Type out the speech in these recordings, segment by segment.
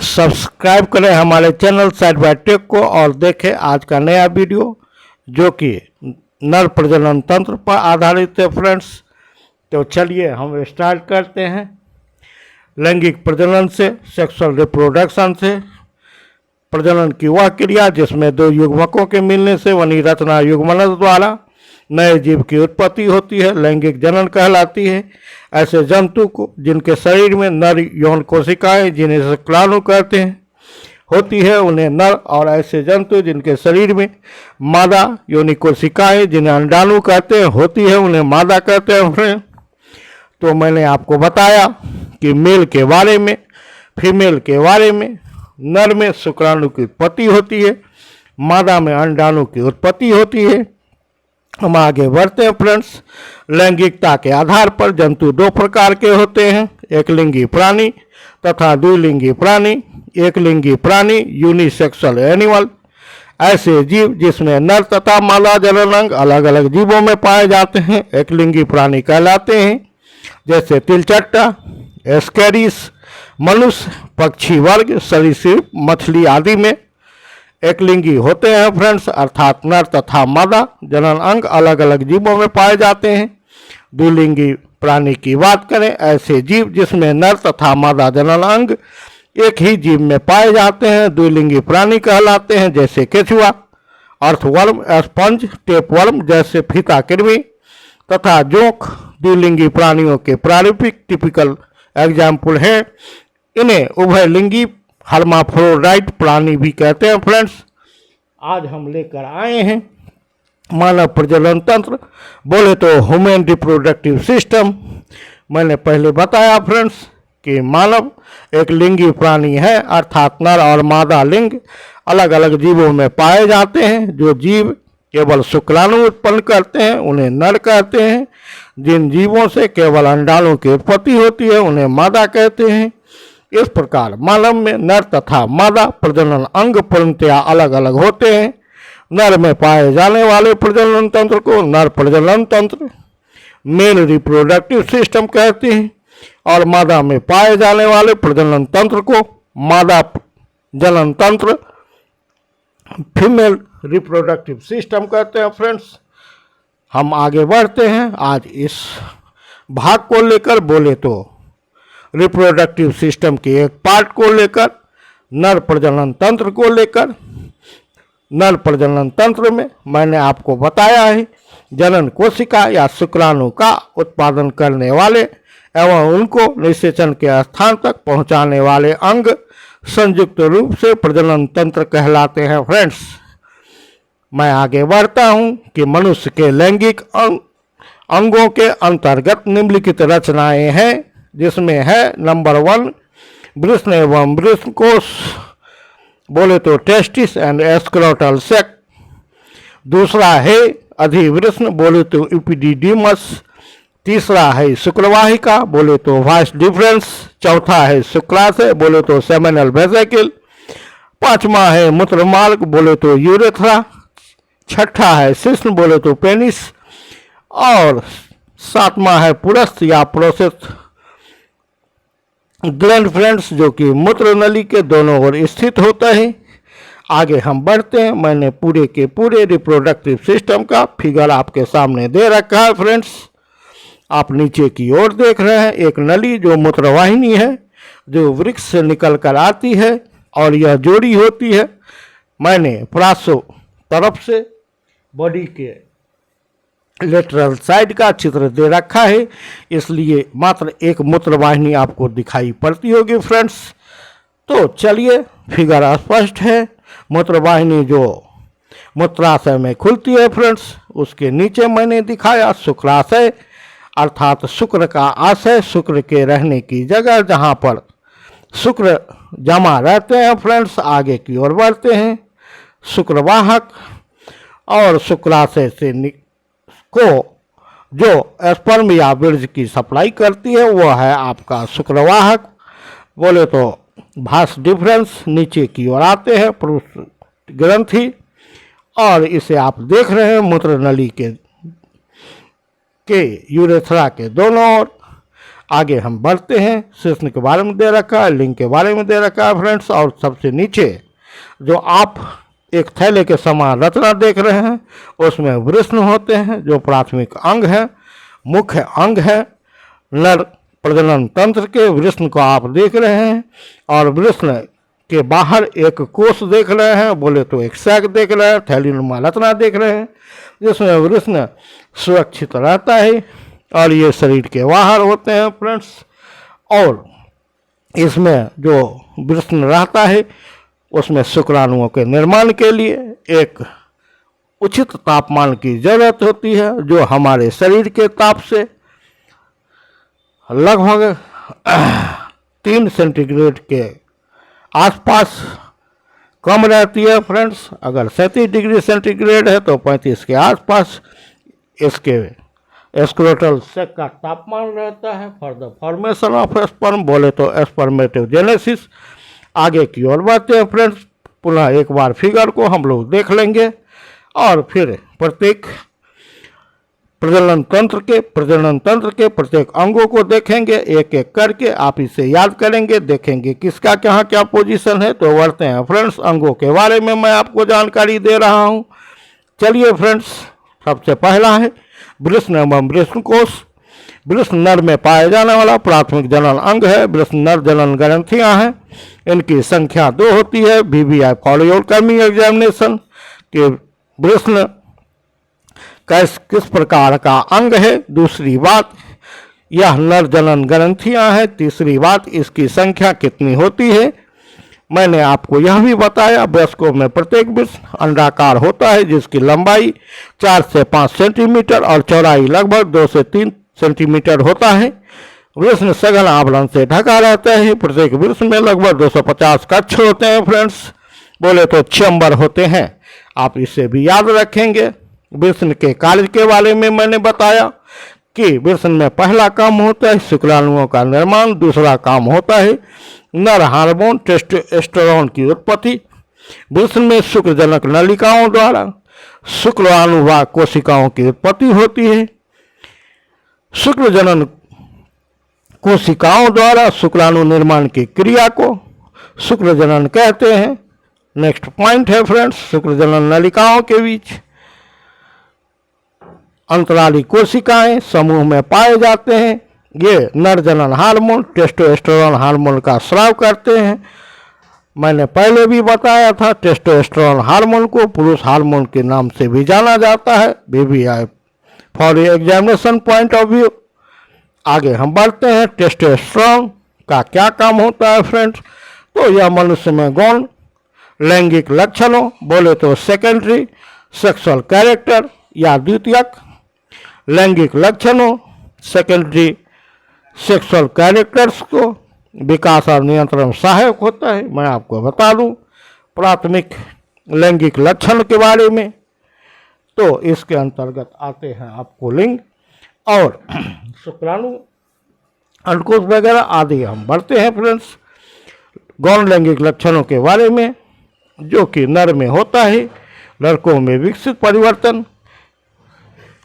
Subscribe करें हमारे channel side by take को और देखें आज का नया वीडियो जो कि नर प्रजनन तंत्र पर आधारित है फ्रेंड्स। तो चलिए हम स्टार्ट करते हैं लैंगिक प्रजनन से, सेक्सुअल रिप्रोडक्शन से। प्रजनन की वह क्रिया जिसमें दो युग्मकों के मिलने से बनी रचना युग्मनज द्वारा नए जीव की उत्पत्ति होती है, लैंगिक जनन कहलाती है। ऐसे जंतु को जिनके शरीर में नर यौन कोशिकाएं, जिन्हें शुक्राणु कहते हैं, होती है, उन्हें नर, और ऐसे जंतु जिनके शरीर में मादा योनि कोशिकाएं, जिन्हें अंडाणु कहते हैं, होती है, उन्हें मादा कहते हैं फ्रेंड। तो मैंने आपको बताया कि मेल के बारे में, फीमेल के बारे में, नर में शुक्राणु की उत्पत्ति होती है, मादा में अंडाणु की उत्पत्ति होती है। हम आगे बढ़ते हैं फ्रेंड्स। लैंगिकता के आधार पर जंतु दो प्रकार के होते हैं, एकलिंगी प्राणी तथा द्विलिंगी प्राणी। एकलिंगी प्राणी यूनिसेक्सुअल एनिमल, ऐसे जीव जिसमें नर तथा मादा जनन अंग अलग अलग जीवों में पाए जाते हैं, एकलिंगी प्राणी कहलाते हैं। जैसे तिलचट्टा, एस्केरिस, मनुष्य, पक्षी वर्ग, सरीसृप, मछली आदि में एकलिंगी होते हैं फ्रेंड्स, अर्थात नर तथा मादा जनन अंग अलग अलग जीवों में पाए जाते हैं। द्विलिंगी प्राणी की बात करें, ऐसे जीव जिसमें नर तथा मादा जनन अंग एक ही जीव में पाए जाते हैं द्विलिंगी प्राणी कहलाते हैं। जैसे केचुआ, अर्थवर्म, स्पंज, टेपवर्म जैसे फीता कृमि तथा जोंक द्विलिंगी प्राणियों के प्रारूपिक टिपिकल एग्जाम्पल हैं। इन्हें उभयलिंगी हर्माफ्रोडाइट प्राणी भी कहते हैं फ्रेंड्स। आज हम लेकर आए हैं मानव प्रजनन तंत्र, बोले तो ह्यूमन रिप्रोडक्टिव सिस्टम। मैंने पहले बताया फ्रेंड्स कि मानव एक लिंगी प्राणी है, अर्थात नर और मादा लिंग अलग अलग जीवों में पाए जाते हैं। जो जीव केवल शुक्राणु उत्पन्न करते हैं उन्हें नर कहते हैं। जिन जीवों से केवल अंडाणु की उत्पत्ति होती है उन्हें मादा कहते हैं। इस प्रकार मानव में नर तथा मादा प्रजनन अंग पूर्णतया अलग अलग होते हैं। नर में पाए जाने वाले प्रजनन तंत्र को नर प्रजनन तंत्र, मेल रिप्रोडक्टिव सिस्टम कहते हैं, और मादा में पाए जाने वाले प्रजनन तंत्र को मादा जनन तंत्र, फीमेल रिप्रोडक्टिव सिस्टम कहते हैं फ्रेंड्स। हम आगे बढ़ते हैं आज इस भाग को लेकर, बोले तो रिप्रोडक्टिव सिस्टम के एक पार्ट को लेकर, नर प्रजनन तंत्र को लेकर। नर प्रजनन तंत्र में मैंने आपको बताया है जनन कोशिका या शुक्राणु का उत्पादन करने वाले एवं उनको निषेचन के स्थान तक पहुंचाने वाले अंग संयुक्त रूप से प्रजनन तंत्र कहलाते हैं फ्रेंड्स। मैं आगे बढ़ता हूं कि मनुष्य के लैंगिक अंगों के अंतर्गत निम्नलिखित रचनाएं हैं, जिसमें है नंबर 1 वृषण एवं वृषणकोश, बोले तो टेस्टिस एंड एस्क्रोटल सेक। दूसरा है अधिवृषण, बोले तो इपिडिडीमस। तीसरा है शुक्रवाहिका, बोले तो वाइस डिफरेंस। चौथा है शुक्राशय, बोले तो सेमिनल वेसिकल। पांचवा है मूत्रमार्ग, बोले तो यूरेथ्रा। छठा है शिश्न, बोले तो पेनिस। और सातवां है पुरस्थ या प्रोसेस ग्लैंड फ्रेंड्स, जो कि मूत्र नली के दोनों ओर स्थित होता है। आगे हम बढ़ते हैं। मैंने पूरे के पूरे रिप्रोडक्टिव सिस्टम का फिगर आपके सामने दे रखा है फ्रेंड्स। आप नीचे की ओर देख रहे हैं एक नली जो मूत्रवाहिनी है, जो वृक्ष से निकल कर आती है और यह जोड़ी होती है। मैंने प्रासो तरफ से बॉडी के लेटरल साइड का चित्र दे रखा है, इसलिए मात्र एक मूत्रवाहिनी आपको दिखाई पड़ती होगी फ्रेंड्स। तो चलिए फिगर स्पष्ट है। मूत्रवाहिनी जो मूत्राशय में खुलती है फ्रेंड्स, उसके नीचे मैंने दिखाया शुक्राशय, अर्थात शुक्र का आशय, शुक्र के रहने की जगह जहाँ पर शुक्र जमा रहते हैं फ्रेंड्स। आगे की ओर बढ़ते हैं। शुक्रवाहक, और शुक्राशय से को जो स्पर्म या बीज की सप्लाई करती है वो है आपका शुक्रवाहक, बोले तो भास डिफरेंस। नीचे की ओर आते हैं पुरुष ग्रंथि, और इसे आप देख रहे हैं मूत्र नली के यूरेथ्रा के दोनों ओर। आगे हम बढ़ते हैं। सेशन के बारे में दे रखा है, लिंग के बारे में दे रखा है फ्रेंड्स। और सबसे नीचे जो आप एक थैले के समान रचना देख रहे हैं उसमें वृषण होते हैं, जो प्राथमिक अंग है, मुख्य अंग है नर प्रजनन तंत्र के। वृषण को आप देख रहे हैं और वृषण के बाहर एक कोष देख रहे हैं, बोले तो एक सैक देख रहे हैं, थैलीनुमा रचना देख रहे हैं, जिसमें वृषण सुरक्षित रहता है और ये शरीर के बाहर होते हैं फ्रेंड्स। और इसमें जो वृषण रहता है उसमें शुक्राणुओं के निर्माण के लिए एक उचित तापमान की जरूरत होती है, जो हमारे शरीर के ताप से लगभग 3 सेंटीग्रेड के आसपास कम रहती है फ्रेंड्स। अगर 37 डिग्री सेंटीग्रेड है तो 35 के आसपास इसके स्क्रोटल सेक का तापमान रहता है। For the formation of sperm, बोले तो स्पर्मेटोजेनेसिस। आगे की ओर बढ़ते हैं फ्रेंड्स। पुनः एक बार फिगर को हम लोग देख लेंगे और फिर प्रत्येक प्रजनन तंत्र के प्रत्येक अंगों को देखेंगे एक एक करके। आप इसे याद करेंगे, देखेंगे किसका कहाँ क्या पोजीशन है। तो बढ़ते हैं फ्रेंड्स, अंगों के बारे में मैं आपको जानकारी दे रहा हूँ। चलिए फ्रेंड्स, सबसे पहला है वृषण एवं वृषणकोश। वृषण नर में पाए जाने वाला प्राथमिक जनन अंग है। वृषण नर जनन ग्रंथियां हैं, इनकी संख्या 2 होती है। VVI फॉलोकर्मी एग्जामिनेशन के वृषण किस प्रकार का अंग है। दूसरी बात, यह नर जनन ग्रंथियां हैं। तीसरी बात, इसकी संख्या कितनी होती है। मैंने आपको यह भी बताया वयस्कों में प्रत्येक वृषण अंडाकार होता है, जिसकी लंबाई 4 से 5 सेंटीमीटर और चौड़ाई लगभग 2 से 3 सेंटीमीटर होता है। वृषण सघन आवरण से ढका रहता है। प्रत्येक वृषण में लगभग 250 कक्ष होते हैं फ्रेंड्स, बोले तो चैम्बर होते हैं। आप इसे भी याद रखेंगे। वृषण के कार्य के बारे में मैंने बताया कि वृषण में पहला काम होता है शुक्राणुओं का निर्माण। दूसरा काम होता है नर हार्मोन टेस्टोस्टेरोन की उत्पत्ति। वृषण में शुक्रजनक नलिकाओं द्वारा शुक्राणुवाहक कोशिकाओं की उत्पत्ति होती है। शुक्रजनन कोशिकाओं द्वारा शुक्राणु निर्माण की क्रिया को शुक्रजनन कहते हैं। नेक्स्ट पॉइंट है फ्रेंड्स, शुक्रजनन नलिकाओं के बीच अंतराली कोशिकाएं समूह में पाए जाते हैं। ये नर जनन हार्मोन टेस्टोस्टेरोन हार्मोन का स्राव करते हैं। मैंने पहले भी बताया था, टेस्टोस्टेरोन हार्मोन को पुरुष हार्मोन के नाम से भी जाना जाता है। VVI for examination point of view. आगे हम बढ़ते हैं। टेस्टोस्टेरोन का क्या काम होता है फ्रेंड्स। तो यह मनुष्य में गौण लैंगिक लक्षणों, बोले तो सेकेंडरी सेक्सुअल कैरेक्टर या द्वितीयक लैंगिक लक्षणों सेकेंडरी सेक्सुअल कैरेक्टर्स को विकास और नियंत्रण सहायक होता है। मैं आपको बता दूं प्राथमिक लैंगिक लक्षण के बारे में, तो इसके अंतर्गत आते हैं आपको लिंग और शुक्राणु अंडकोश वगैरह आदि। हम बढ़ते हैं फ्रेंड्स गौण लैंगिक लक्षणों के बारे में, जो कि नर में होता है। लड़कों में विकसित परिवर्तन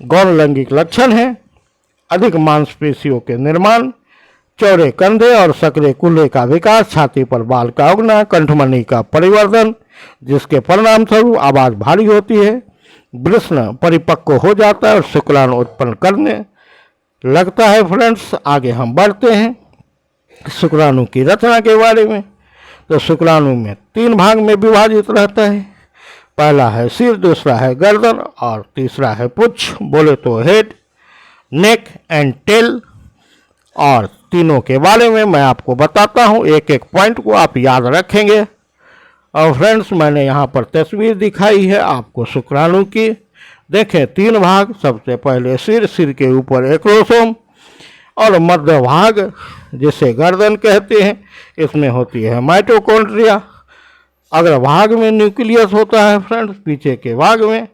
गौण लैंगिक लक्षण है। अधिक मांसपेशियों के निर्माण, चौड़े कंधे और सकरे कूल्हे का विकास, छाती पर बाल का उगना, कंठमणि का परिवर्तन, जिसके परिणाम स्वरूप आवाज भारी होती है। वृषण परिपक्व हो जाता है और शुक्राणु उत्पन्न करने लगता है फ्रेंड्स। आगे हम बढ़ते हैं शुक्राणु की रचना के बारे में। तो शुक्राणु में 3 भाग में विभाजित रहता है। पहला है सिर, दूसरा है गर्दन और तीसरा है पुच्छ, बोले तो हेड, नेक एंड टेल। और तीनों के बारे में मैं आपको बताता हूँ, एक एक पॉइंट को आप याद रखेंगे। और फ्रेंड्स मैंने यहाँ पर तस्वीर दिखाई है आपको शुक्राणु की। देखें 3 भाग। सबसे पहले सिर, सिर के ऊपर एक्रोसोम और मध्य भाग जिसे गर्दन कहते हैं, इसमें होती है माइटोकॉन्ड्रिया। अग्रभाग में न्यूक्लियस होता है फ्रेंड्स, पीछे के भाग में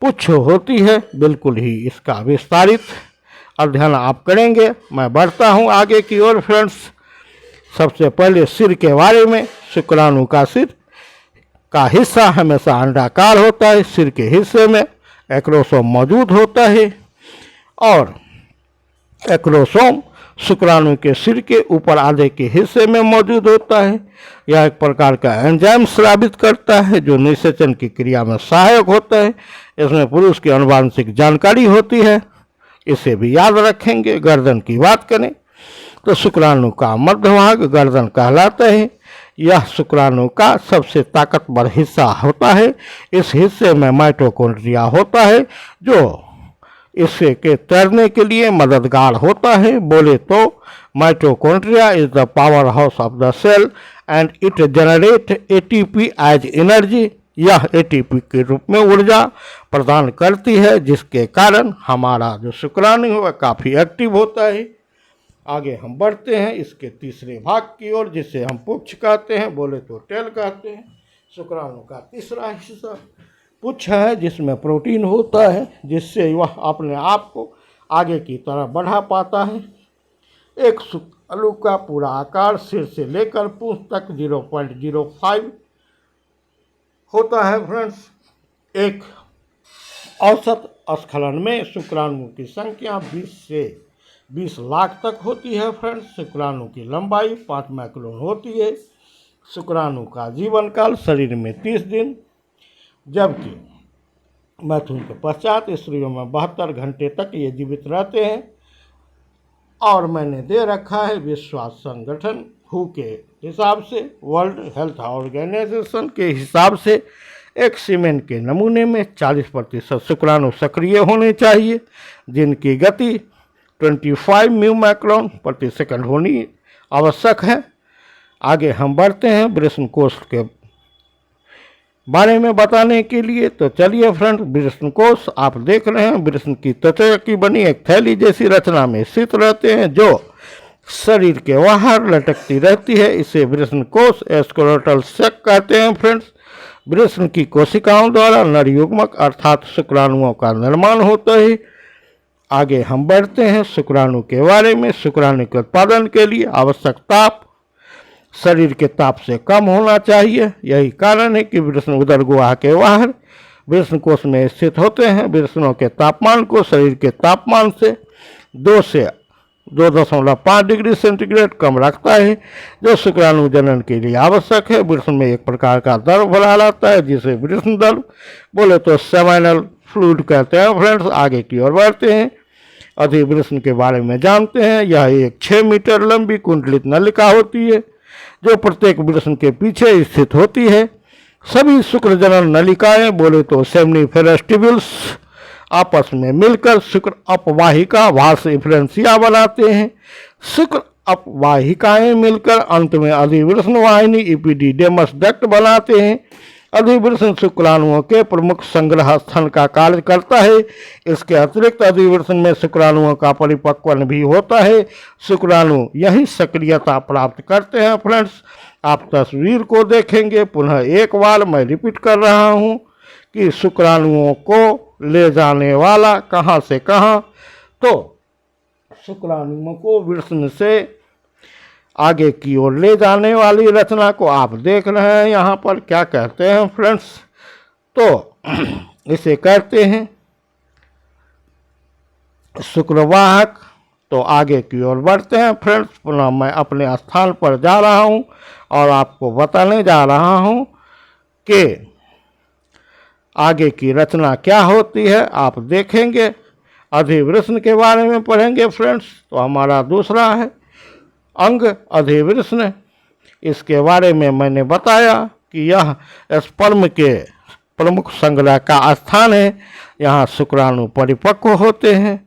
पुच्छ होती है। बिल्कुल ही इसका विस्तारित अध्ययन आप करेंगे। मैं बढ़ता हूँ आगे की ओर फ्रेंड्स। सबसे पहले सिर के बारे में। शुक्राणु का सिर का हिस्सा हमेशा अंडाकार होता है। सिर के हिस्से में एक्रोसोम मौजूद होता है और एक्रोसोम शुक्राणु के सिर के ऊपर आधे के हिस्से में मौजूद होता है। यह एक प्रकार का एंजाइम स्रावित करता है जो निषेचन की क्रिया में सहायक होता है। इसमें पुरुष की आनुवांशिक जानकारी होती है, इसे भी याद रखेंगे। गर्दन की बात करें तो शुक्राणु का मध्य भाग गर्दन कहलाता है। यह शुक्राणु का सबसे ताकतवर हिस्सा होता है। इस हिस्से में माइटोकॉन्ड्रिया होता है जो इससे के तैरने के लिए मददगार होता है। बोले तो mitochondria is the power house of the cell and it generate ATP as energy. यह एटीपी के रूप में ऊर्जा प्रदान करती है, जिसके कारण हमारा जो शुक्राणु है वह काफ़ी एक्टिव होता है। आगे हम बढ़ते हैं इसके तीसरे भाग की ओर, जिसे हम पुच्छ कहते हैं, बोले तो टेल कहते हैं। शुक्राणु का तीसरा हिस्सा पुच्छ है, जिसमें प्रोटीन होता है, जिससे वह अपने आप को आगे की तरफ बढ़ा पाता है। एक शुक्राणु का पूरा आकार सिर से लेकर पूंछ तक 0.05 होता है फ्रेंड्स। एक औसत स्खलन में शुक्राणु की संख्या 20 से 20 लाख तक होती है फ्रेंड्स। शुक्राणु की लंबाई 5 माइक्रोन होती है। शुक्राणु का जीवन काल शरीर में 30 दिन, जबकि मैथुन के पश्चात स्त्रियों में 72 घंटे तक ये जीवित रहते हैं। और मैंने दे रखा है विश्व स्वास्थ्य संगठन WHO के हिसाब से, वर्ल्ड हेल्थ ऑर्गेनाइजेशन के हिसाब से, एक सीमेन के नमूने में 40% शुक्राणु सक्रिय होने चाहिए, जिनकी गति 25 म्यू माइक्रोन प्रति सेकंड होनी आवश्यक है। आगे हम बढ़ते हैं वृषण कोष के बारे में बताने के लिए। तो चलिए फ्रेंड्स, वृषण कोष आप देख रहे हैं, वृषण की त्वचा की बनी एक थैली जैसी रचना में स्थित रहते हैं, जो शरीर के बाहर लटकती रहती है। इसे वृषण कोष स्क्लेरोटल सैक कहते हैं फ्रेंड्स। वृषण की कोशिकाओं द्वारा नर युग्मक अर्थात शुक्राणुओं का निर्माण होता है। आगे हम बढ़ते हैं शुक्राणु के बारे में। शुक्राणु के उत्पादन के लिए आवश्यक ताप शरीर के ताप से कम होना चाहिए। यही कारण है कि वृषण उदर गुहा के बाहर वृषण कोष में स्थित होते हैं। वृषणों के तापमान को शरीर के तापमान से 2 से 2.5 डिग्री सेंटीग्रेड कम रखता है, जो शुक्राणु जनन के लिए आवश्यक है। वृषण में एक प्रकार का द्रव भरा रहता है, जिसे वृषण द्रव बोले तो सेमाइनल फ्लूइड कहते हैं फ्रेंड्स। आगे की ओर बढ़ते हैं, अधिवृषण के बारे में जानते हैं। यह एक 6 मीटर लंबी कुंडलित नलिका होती है, जो प्रत्येक वृषण के पीछे स्थित होती है। सभी शुक्र जनन नलिकाएं बोले तो सेमनीफेरस ट्यूब्यूल्स आपस में मिलकर शुक्र अपवाहिका वास इफ्रेंसिया बनाते हैं। शुक्र अपवाहिकाएं मिलकर अंत में अधिवृषण वाहिनी इपिडिडेमस डक्ट बनाते हैं। अधिवृषण शुक्राणुओं के प्रमुख संग्रह स्थान का कार्य करता है। इसके अतिरिक्त अधिवृषण में शुक्राणुओं का परिपक्वन भी होता है। शुक्राणु यही सक्रियता प्राप्त करते हैं फ्रेंड्स। आप तस्वीर को देखेंगे, पुनः एक बार मैं रिपीट कर रहा हूँ कि शुक्राणुओं को ले जाने वाला कहाँ से कहाँ, तो शुक्राणुओं को वृषण से आगे की ओर ले जाने वाली रचना को आप देख रहे हैं। यहाँ पर क्या कहते हैं फ्रेंड्स, तो इसे कहते हैं शुक्रवाहक। तो आगे की ओर बढ़ते हैं फ्रेंड्स। पुनः मैं अपने स्थान पर जा रहा हूँ और आपको बताने जा रहा हूँ कि आगे की रचना क्या होती है। आप देखेंगे, अधिवृषण के बारे में पढ़ेंगे फ्रेंड्स। तो हमारा दूसरा है अंग अधिवृषण। इसके बारे में मैंने बताया कि यह स्पर्म के प्रमुख संग्रह का स्थान है। यहाँ शुक्राणु परिपक्व होते हैं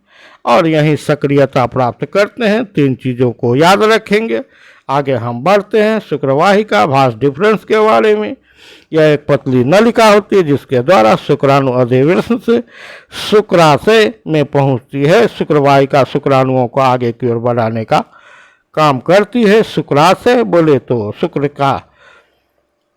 और यहीं सक्रियता प्राप्त करते हैं। 3 चीज़ों को याद रखेंगे। आगे हम बढ़ते हैं शुक्रवाहिका भास डिफरेंस के बारे में। यह एक पतली नलिका होती है, जिसके द्वारा शुक्राणु अधिवृषण से शुक्राशय में पहुँचती है। शुक्रवाहिका शुक्राणुओं को आगे की ओर बढ़ाने का काम करती है। शुक्राशय बोले तो शुक्र का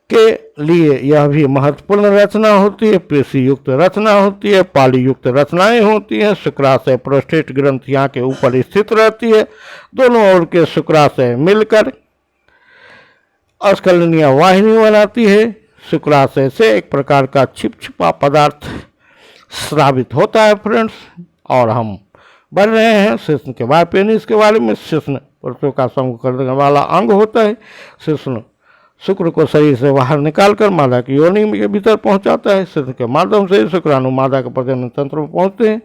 के लिए यह भी महत्वपूर्ण रचना होती है। पेशी युक्त रचना होती है, पाली युक्त रचनाएं होती हैं। शुक्राशय प्रोस्टेट ग्रंथि यहाँ के ऊपर स्थित रहती है। दोनों ओर के शुक्राशय मिलकर अस्खलनीय वाहिनी बनाती है। शुक्राशय से एक प्रकार का छिपछिपा पदार्थ स्रावित होता है फ्रेंड्स, और हम बढ़ रहे हैं। शिश्न के बाद पेनिस के बारे में, शिश्न पुरुषों का समूह करने वाला अंग होता है। शिश्न शुक्र को शरीर से बाहर निकालकर मादा की योनि के भीतर पहुंचाता है। शिश्न के माध्यम से शुक्राणु मादा के प्रजनन तंत्र में पहुंचते हैं।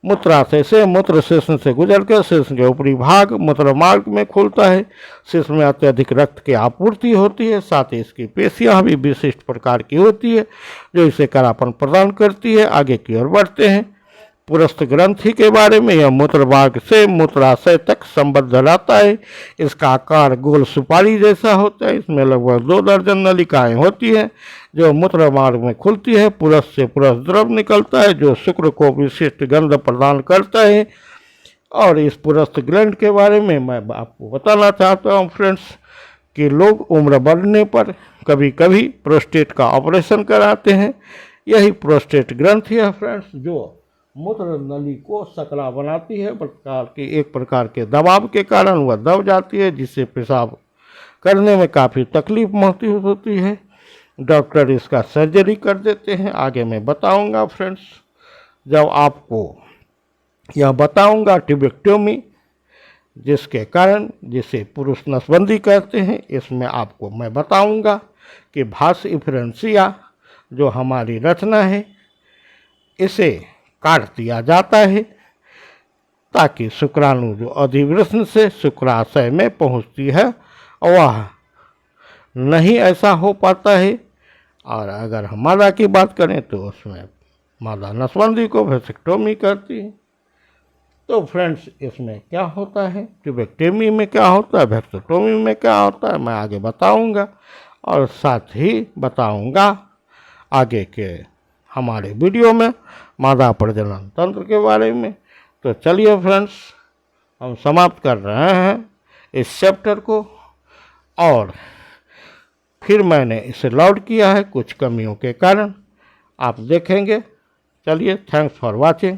मूत्राशय से मूत्र शिश्न से गुजरकर शिश्न के ऊपरी भाग मूत्र मार्ग में खुलता है। शिश्न में अत्यधिक रक्त की आपूर्ति होती है, साथ ही इसकी पेशियां भी विशिष्ट प्रकार की होती है जो इसे करापन प्रदान करती है। आगे की ओर बढ़ते हैं। पुरस्थ ग्रंथि के बारे में, यह मूत्र मार्ग से मूत्राशय तक संबद्ध रहता है। इसका आकार गोल सुपारी जैसा होता है। इसमें लगभग 2 दर्जन नलिकाएं होती हैं जो मूत्र मार्ग में खुलती है। पुरस्थ से पुरस्थ द्रव निकलता है जो शुक्र को विशिष्ट गंध प्रदान करता है। और इस पुरस्थ ग्लैंड के बारे में मैं आपको बताना चाहता हूँ फ्रेंड्स कि लोग उम्र बढ़ने पर कभी कभी प्रोस्टेट का ऑपरेशन कराते हैं। यही प्रोस्टेट ग्रंथि है फ्रेंड्स जो मूत्र नली को सकरा बनाती है। एक प्रकार के दबाव के कारण वह दब जाती है जिससे पेशाब करने में काफ़ी तकलीफ महसूस होती है। डॉक्टर इसका सर्जरी कर देते हैं। आगे मैं बताऊंगा फ्रेंड्स, जब आपको यह बताऊंगा ट्यूबेक्टोमी जिसके कारण जिसे पुरुष नसबंदी कहते हैं, इसमें आपको मैं बताऊंगा कि भास इफ्रेंसिया जो हमारी रचना है इसे काट दिया जाता है ताकि शुक्राणु जो अधिवृष्ण से शुक्राशय में पहुंचती है वह नहीं ऐसा हो पाता है। और अगर हम मादा की बात करें तो उसमें मादा नसबंदी को वेसेक्टोमी करती है। तो फ्रेंड्स इसमें क्या होता है, ट्यूबेक्टोमी में क्या होता है, वेसेक्टोमी में क्या होता है, मैं आगे बताऊंगा। और साथ ही बताऊंगा आगे के हमारे वीडियो में मादा प्रजनन तंत्र के बारे में। तो चलिए फ्रेंड्स हम समाप्त कर रहे हैं इस चैप्टर को। और फिर मैंने इसे लोड किया है कुछ कमियों के कारण, आप देखेंगे। चलिए, थैंक्स फॉर वॉचिंग।